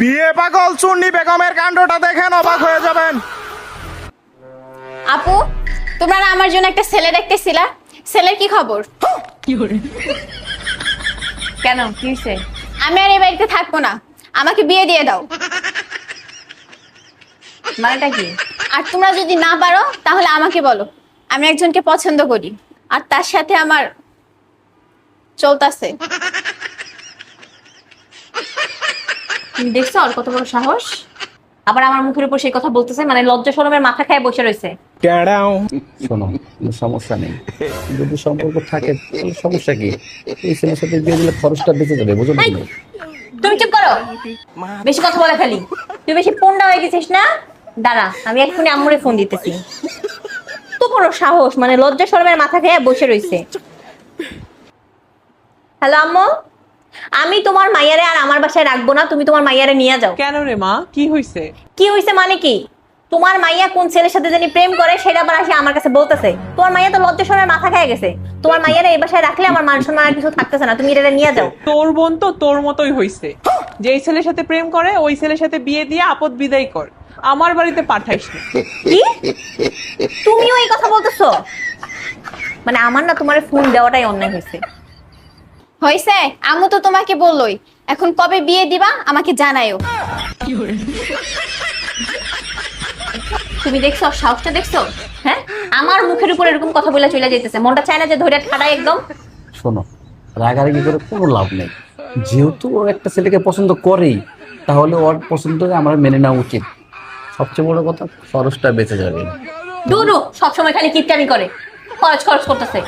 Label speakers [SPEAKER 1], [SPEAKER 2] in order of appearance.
[SPEAKER 1] বিয়ে পাগল চুন্নি বেগমের কাণ্ডটা দেখেন অবাক হয়ে যাবেন।
[SPEAKER 2] আপু, তোমরা না আমার জন্য একটা ছেলে দেখতেছিলা, ছেলের কি খবর?
[SPEAKER 3] কেন কি হইছে?
[SPEAKER 2] আমি আর এই বাড়িতে থাকবো না, আমাকে বিয়ে দিয়ে দাও।
[SPEAKER 3] মানেটা কি?
[SPEAKER 2] আর তোমরা যদি না পারো তাহলে আমাকে বলো, আমি একজনকে পছন্দ করি আর তার সাথে আমার চলতেছে।
[SPEAKER 3] তুমি দেখছো আর কত বড় সাহস, আবার আমার মুখের উপর সেই কথা বলতেছে, মানে লজ্জা শরমের মাথা খায় বসে রয়েছে।
[SPEAKER 4] শোনো, কোনো সমস্যা নেই, যদি সম্পর্ক থাকে তাহলে সমস্যা কি? এই ছেলের সাথে বিয়ে দিলে খরচটা বেঁচে যাবে, বুঝো না?
[SPEAKER 3] তুমি চুপ করো, বেশি কথা বলে খালি। তুই বেশি ফোনটা হয়ে গেছিস না? দাঁড়া, আমি এক্ষুনি আম্মুরে ফোন দিতেছি। তো বড় সাহস, মানে লজ্জা শরমের মাথা খেয়ে বসে রয়েছে। হ্যালো আম্মু, আমি তোমার মাইয়ারে আর আমার বাসায় রাখবো না, তুমি তোমার মাইয়ারে নিয়ে যাও।
[SPEAKER 5] কেন রে মা, কি হইছে?
[SPEAKER 3] কি হইছে মানে কি? তোমার মাইয়া কোন ছেলের সাথে জানি প্রেম করে সেটা আবার আসে আমার কাছে বলতেছে। তোমার মাইয়া তো লজ্জা শরমের মাথা খেয়ে গেছে। তোমার মাইয়ারে এই বাসায় রাখলে আমার মান সম্মান আর কিছু থাকতেছে না, তুমি এটা নিয়ে যাও।
[SPEAKER 5] তোর বোন তো তোর মতোই হইছে, যে এই ছেলের সাথে প্রেম করে ওই ছেলের সাথে বিয়ে দিয়ে আপদ বিদায় কর, আমার বাড়িতে পাঠাইস না।
[SPEAKER 3] কি? তুমিও এই কথা বলতেছো? মানে আমার না তোমার ফোন দেওয়াটাই অন্যায় হয়েছে।
[SPEAKER 2] হয়েছে, আম্মু তো তোমাকে বললোই, এখন কবে বিয়ে দিবা আমাকে জানায়ও।
[SPEAKER 3] তুমি দেখছো সাহসটা, দেখছো? হ্যাঁ, আমার মুখের উপর এরকম কথা বলে চলে যাইতেছে, মনটা চায় না যে ধরে ঠাড়াই একদম।
[SPEAKER 4] শোনো, রাগারাগি করে কোনো লাভ নেই। যেহেতু ও একটা ছেলেকে পছন্দ করেই, তাহলে ওর পছন্দকে আমার মেনে নেওয়া উচিত। সবচেয়ে বড় কথা, খরচটা বেঁচে যাবে।
[SPEAKER 3] দুরু সবসময় খালি কিপটামি করে, খরচ খরচ করতেছে।